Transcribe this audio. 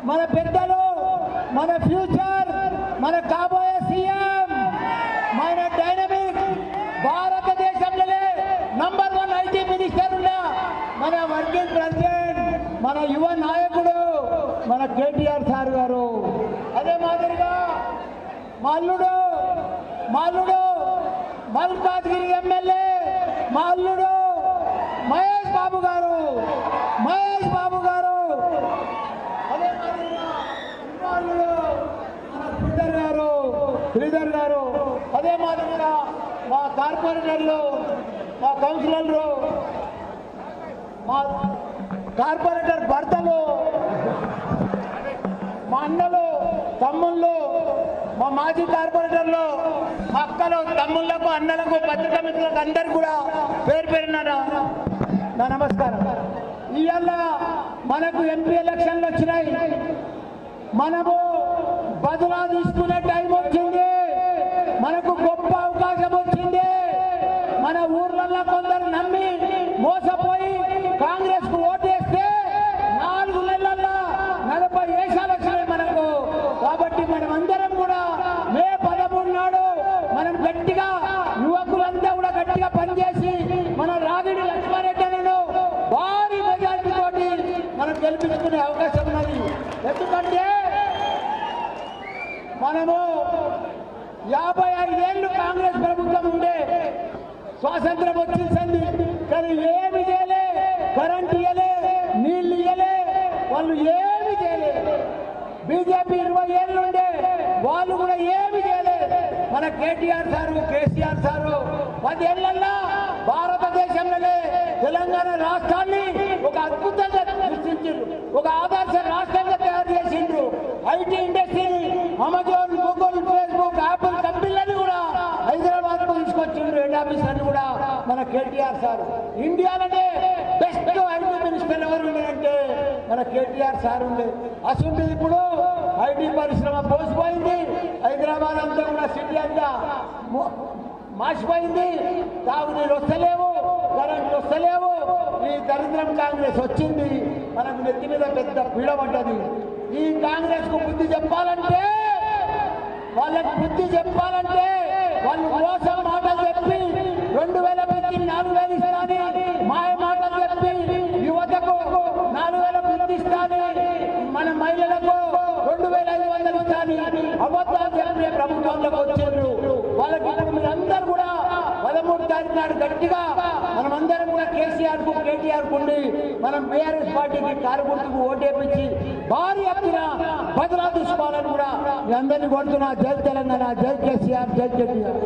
మన పెద్దలు, మన ఫ్యూచర్, మన కాబోయే సీఎం, మన డైనమిక్ భారతదేశంలోనే నంబర్ 1 ఐటీ మినిస్టర్ ఉన్న మన వర్కింగ్ ప్రెసిడెంట్, మన యువ నాయకుడు మన కేటీఆర్ సార్ గారు. అదే మాదిరిగా మల్లుడు మల్కాజ్గిరి ఎమ్మెల్యే మల్లుడు మహేష్ బాబు గారు. అదే మాదిరిగా శ్రీధర్ గారు. అదే మాదిరిగా మా కార్పొరేటర్లు, మా కౌన్సిలర్లు, మా కార్పొరేటర్ భర్తలు, మా అన్నలు, తమ్ముళ్ళు, మా మాజీ కార్పొరేటర్లు, మా అక్కలు, తమ్ముళ్లకు, అన్నలకు, పత్రికా మిత్రులకు అందరికీ కూడా పేరు పేరున నా నమస్కారం. ఇవాళ మనకు ఎంపీ ఎలక్షన్లు వచ్చినాయి. మనము బదులా తీసుకునే టైం వచ్చింది. మనకు గొప్ప అవకాశం వచ్చింది. మన ఊర్లలో కొందరు నమ్మి మోసపోయి కాంగ్రెస్ కు ఓటేస్తే 4 నెలల్లో 40 వేషాలు వచ్చినాయి మనకు. కాబట్టి మనం అందరం కూడా మే 13 నాడు మనం గట్టిగా యువకులంతా కూడా గట్టిగా పనిచేసి మన రాగిడి లక్ష్మారెడ్డిను భారీ మెజార్టీ తోటి మనం గెలిపించుకునే అవకాశం ఉన్నది. ఎందుకంటే మనము 55 ఏళ్ళు కాంగ్రెస్ ప్రభుత్వం ఉండే, స్వాతంత్రం వచ్చింది కానీ ఏమి చేయలే, కరెంట్ ఇయ్యలే, నీళ్లు ఇయ్యలే, వాళ్ళు ఏమి చేయలే. బీజేపీ 20 ఏళ్ళు ఉండే, వాళ్ళు కూడా ఏమి చేయలే. మన కేటీఆర్ సారు, కేసీఆర్ సారు 10 ఏళ్లలో భారతదేశంలోనే తెలంగాణ రాష్ట్రాన్ని ఒక అద్భుతంగా సృష్టించారు, ఒక ఆదర్శ రాష్ట్రంగా తయారు చేసిండ్రు. ఐటీ ఇండస్ట్రీని అమెజాన్, గూగుల్, ఫేస్బుక్, యాపిల్ కంపెనీలని కూడా హైదరాబాద్ కు తీసుకొచ్చిండ్రు. హెడ్ ఆఫీస్ అని కూడా మన కేటీఆర్ సార్. ఇండియాలోనే బెస్ట్ ఐటీ మినిస్టర్ ఎవరు ఉన్నారంటే మన కేటీఆర్ సార్ ఉండే. అసలు ఇప్పుడు ఐటీ పరిశ్రమ పోసిపోయింది. హైదరాబాద్ అంతా కూడా సిటీ అంతా మార్చిపోయింది. తాగునీళ్ళు వస్తలేవు, కరెంట్ వస్తలేవు. ఈ దరిద్రం కాంగ్రెస్ వచ్చింది, మనకు నెత్తి మీద పెద్ద పీడ పడ్డది. ఈ కాంగ్రెస్ కు బుద్ధి చెప్పాలంటే, వాళ్ళకి బుద్ధి చెప్పాలంటే వాళ్ళు మోసం మాటలు చెప్పి 2000 పెట్టి 4000 ఇస్తాని, మాయ మాటలు చెప్పి యువతకు 4000 వృద్ధి ఇస్తాని, మన మహిళలకు 2500 ఇస్తాని అబద్ధాలు చెప్పే ప్రభుత్వంలోకి వచ్చారు. వాళ్ళకి మీరందరూ కూడా 13 తారీఖు నాడు గట్టిగా మనమందరం కూడా కేసీఆర్ కు, కేటీఆర్ కు ఉండి మనం బీఆర్ఎస్ పార్టీకి కారుగుర్తుకు ఓటేపించి భారీ ఎత్తున బదులా తీసుకోవాలని కూడా మీ అందరినీ కోరుతున్నా. జై తెలంగాణ, జై కేసీఆర్, జై కేటీఆర్.